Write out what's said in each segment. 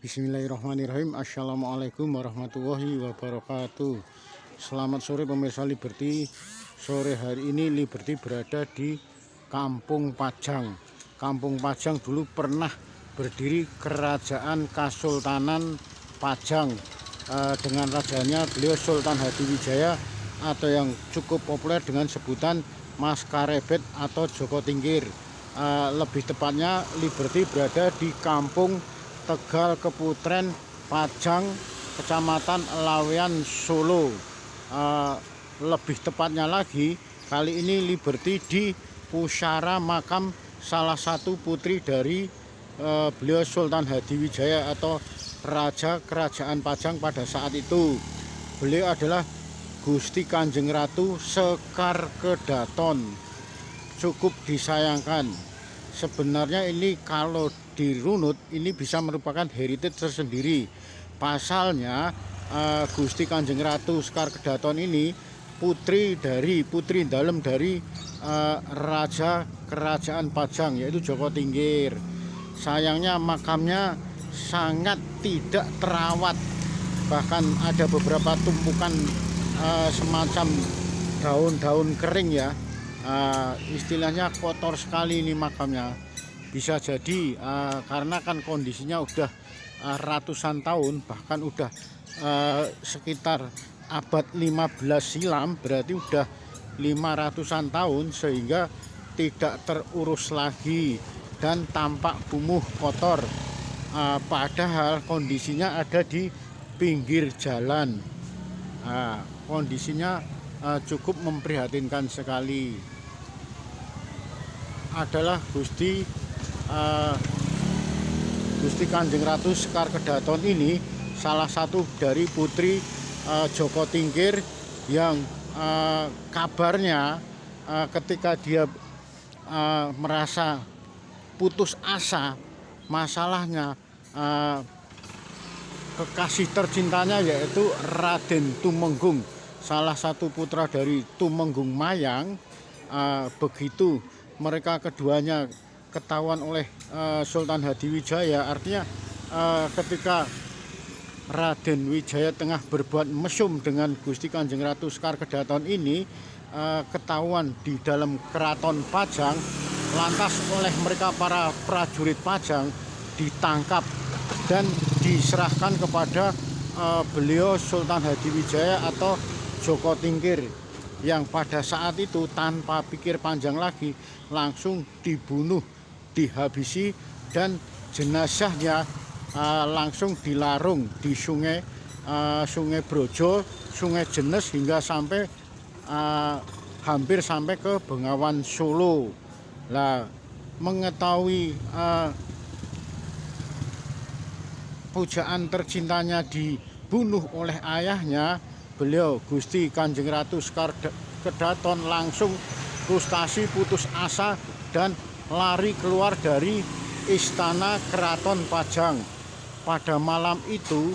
Bismillahirrahmanirrahim. Assalamualaikum warahmatullahi wabarakatuh. Selamat sore pemirsa Liberty. Sore hari ini Liberty berada di Kampung Pajang. Kampung Pajang dulu pernah berdiri Kerajaan Kasultanan Pajang dengan rajanya beliau Sultan Hadiwijaya atau yang cukup populer dengan sebutan Mas Karebet atau Joko Tingkir. Lebih tepatnya Liberty berada di Kampung Tegal Keputren Pajang, Kecamatan Lawean, Solo. Lebih tepatnya lagi, kali ini Liberty di pusara makam salah satu putri dari beliau Sultan Hadiwijaya atau Raja Kerajaan Pajang pada saat itu. Beliau adalah Gusti Kanjeng Ratu Sekar Kedaton. Cukup disayangkan. Sebenarnya ini kalau dirunut ini bisa merupakan heritage tersendiri. Pasalnya Gusti Kanjeng Ratu Sekar Kedaton ini putri dalem dari Raja Kerajaan Pajang yaitu Joko Tingkir. Sayangnya makamnya sangat tidak terawat. Bahkan ada beberapa tumpukan semacam daun-daun kering ya. Istilahnya kotor sekali ini makamnya. Bisa jadi karena kan kondisinya udah ratusan tahun, bahkan udah sekitar abad 15 silam, berarti udah 500-an tahun, sehingga tidak terurus lagi dan tampak kumuh kotor. Padahal kondisinya ada di pinggir jalan. Kondisinya cukup memprihatinkan sekali. Adalah Gusti Kanjeng Ratu Sekar Kedaton ini salah satu dari putri Joko Tingkir yang kabarnya ketika dia merasa putus asa, masalahnya kekasih tercintanya yaitu Raden Tumenggung, salah satu putra dari Tumenggung Mayang. Begitu mereka keduanya ketahuan oleh Sultan Hadiwijaya, artinya ketika Raden Wijaya tengah berbuat mesum dengan Gusti Kanjeng Ratu Sekar Kedaton ini ketahuan di dalam keraton Pajang, lantas oleh mereka para prajurit Pajang ditangkap dan diserahkan kepada beliau Sultan Hadiwijaya atau Joko Tingkir, yang pada saat itu tanpa pikir panjang lagi langsung dibunuh, dihabisi, dan jenazahnya langsung dilarung di sungai Brojo, Sungai Jenes, hingga sampai hampir sampai ke Bengawan Solo. Lah, mengetahui pujaan tercintanya dibunuh oleh ayahnya, beliau Gusti Kanjeng Ratu Sekar Kedaton langsung frustasi, putus asa, dan lari keluar dari istana Keraton Pajang pada malam itu,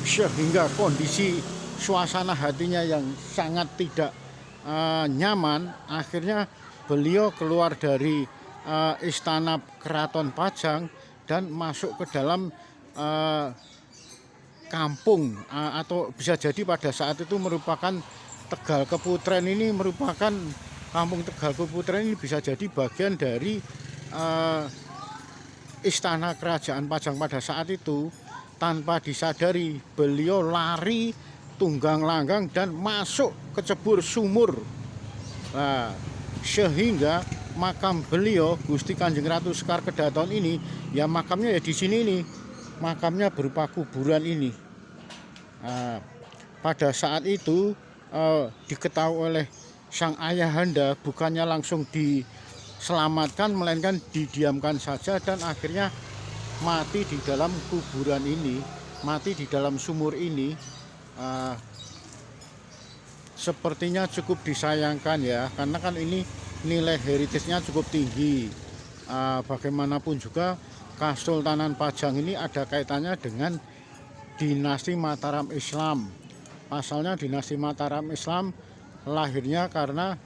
sehingga kondisi suasana hatinya yang sangat tidak nyaman. Akhirnya beliau keluar dari istana Keraton Pajang dan masuk ke dalam kampung, atau bisa jadi pada saat itu merupakan Tegal Keputren. Ini merupakan Kampung Tegal Keputren ini bisa jadi bagian dari istana Kerajaan Pajang pada saat itu. Tanpa disadari beliau lari tunggang langgang dan masuk kecebur sumur. Sehingga makam beliau Gusti Kanjeng Ratu Sekar Kedaton ini, ya makamnya ya di sini nih, makamnya berupa kuburan ini. Pada saat itu diketahui oleh sang ayahanda, bukannya langsung diselamatkan, melainkan didiamkan saja, dan akhirnya mati di dalam kuburan ini, mati di dalam sumur ini. Sepertinya cukup disayangkan ya, karena kan ini nilai heritage-nya cukup tinggi. Bagaimanapun juga Kesultanan Pajang ini ada kaitannya dengan dinasti Mataram Islam. Pasalnya dinasti Mataram Islam lahirnya karena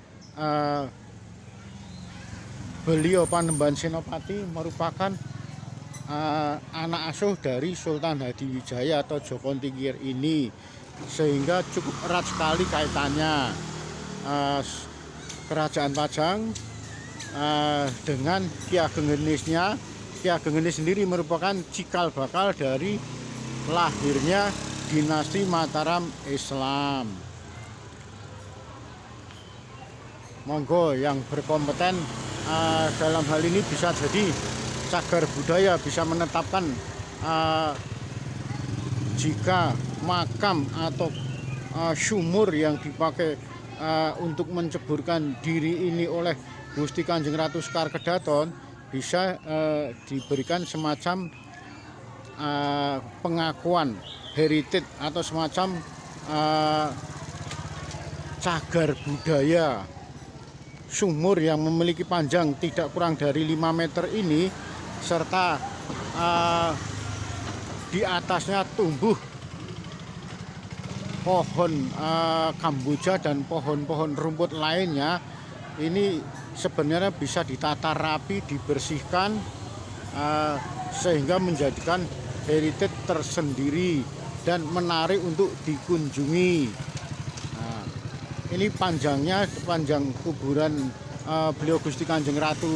beliau Panembahan Senopati merupakan anak asuh dari Sultan Hadiwijaya atau Joko Tingkir ini, sehingga cukup erat sekali kaitannya Kerajaan Pajang dengan Ki Ageng Genisnya. Ki Ageng Genis sendiri merupakan cikal bakal dari lahirnya dinasti Mataram Islam. Monggo yang berkompeten dalam hal ini bisa jadi cagar budaya, bisa menetapkan jika makam atau sumur yang dipakai untuk menceburkan diri ini oleh Gusti Kanjeng Ratu Sekar Kedaton bisa diberikan semacam pengakuan heritage atau semacam cagar budaya. Sumur yang memiliki panjang tidak kurang dari 5 meter ini, serta di atasnya tumbuh pohon kamboja dan pohon-pohon rumput lainnya, ini sebenarnya bisa ditata rapi, dibersihkan sehingga menjadikan heritage tersendiri dan menarik untuk dikunjungi. Ini panjang kuburan beliau Gusti Kanjeng Ratu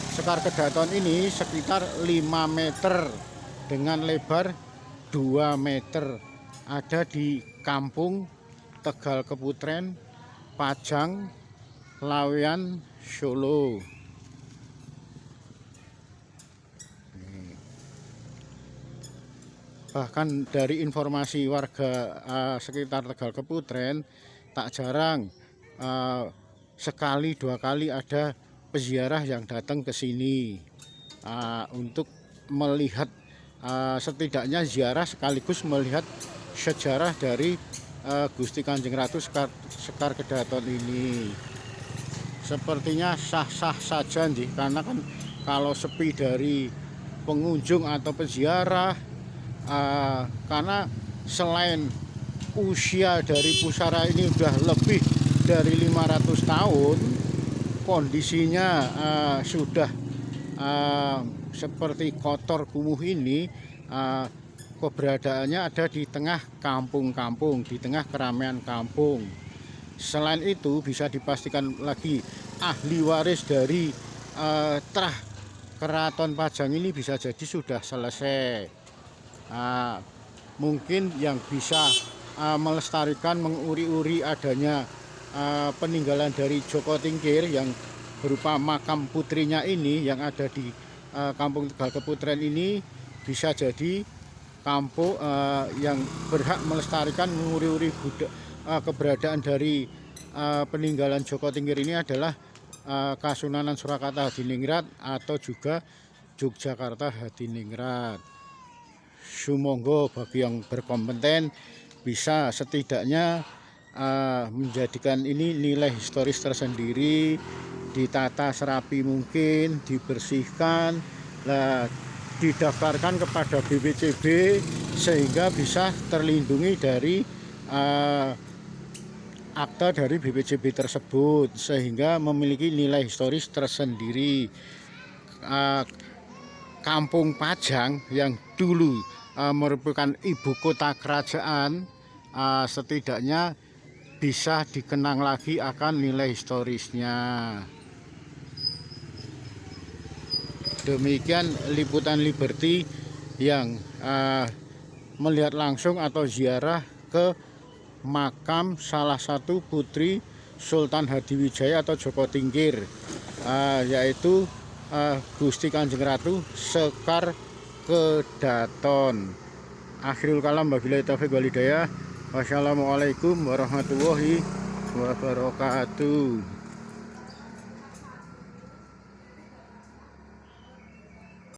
Sekar Kedaton ini sekitar 5 meter dengan lebar 2 meter. Ada di Kampung Tegal Keputren, Pajang, Laweyan, Solo. Bahkan dari informasi warga sekitar Tegal Keputren, tak jarang sekali 2 kali ada peziarah yang datang ke sini untuk melihat, setidaknya ziarah sekaligus melihat sejarah dari Gusti Kanjeng Ratu Sekar Kedaton ini. Sepertinya sah-sah saja nih, karena kan kalau sepi dari pengunjung atau peziarah, karena selain usia dari pusara ini sudah lebih dari 500 tahun, kondisinya sudah seperti kotor kumuh ini. Keberadaannya ada di tengah kampung-kampung, di tengah keramaian kampung. Selain itu bisa dipastikan lagi ahli waris dari Trah Keraton Pajang ini bisa jadi sudah selesai. Mungkin yang bisa melestarikan, menguri-uri adanya peninggalan dari Joko Tingkir yang berupa makam putrinya ini yang ada di Kampung Tegal Keputren ini, bisa jadi kampung yang berhak melestarikan, menguri-uri keberadaan dari peninggalan Joko Tingkir ini adalah Kasunanan Surakarta Hadiningrat atau juga Yogyakarta Hadiningrat. Sumangga bagi yang berkompeten bisa setidaknya menjadikan ini nilai historis tersendiri, ditata serapi mungkin, dibersihkan, didaftarkan kepada BPCB sehingga bisa terlindungi dari akta dari BPCB tersebut, sehingga memiliki nilai historis tersendiri. Kampung Pajang yang dulu merupakan ibu kota kerajaan, setidaknya bisa dikenang lagi akan nilai historisnya. Demikian liputan Liberty yang melihat langsung atau ziarah ke makam salah satu putri Sultan Hadiwijaya atau Joko Tingkir, yaitu Gusti Kanjeng Ratu Sekar Kedaton. Akhirul kalam, wabillahi taufiq wal hidayah. Wassalamualaikum warahmatullahi wabarakatuh.